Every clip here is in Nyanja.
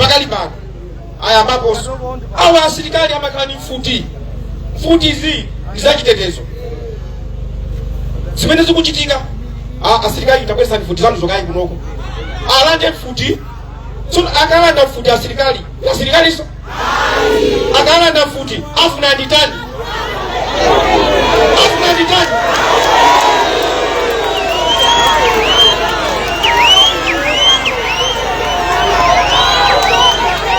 pakali pano aya maposo awa asilikali amakani mfuti izi ndizachitetezo zimene zikuchitika asilikali itakwesa mfuti zanu zokai kunoko alande mfuti so akalanda mfuti asilikali so akalanda mfuti afuna nditani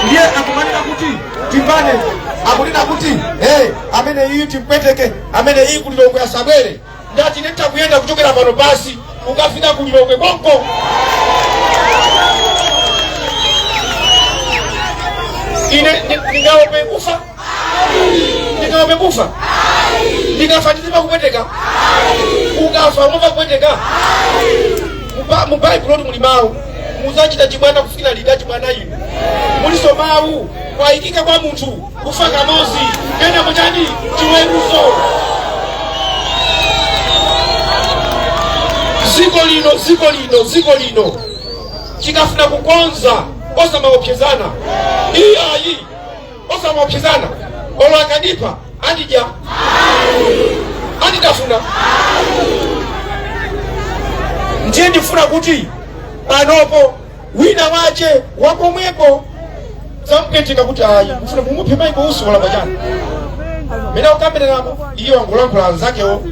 ndiye akumanira kuti timbane akulina kuti amene iyi timpweteke amene iyi kulilongo ya sabwere ndati neta kuyenda kuchokera pano pasi ukafika kulilongo konko ine ningaope kufa ndikafatizima kupweteka ukafa umova kupweteka mubaibuloti muli mawu muzachita chibwana kufikira lida chibwana inu muliso mawu kwaikika kwa munthu kufa kamozi kena muchani chiweruzo ziko lino chikafuna kukonza osamaopsezana iyayi osamaopsezana olo akadipa andija andidafuna ndiye ndifuna kuti panopo wina wache wakomwepo zampetika kuti ayi mfuna mumuphe maiko uso wala bajana mena ukambereramo iyo angolankhula anzakewo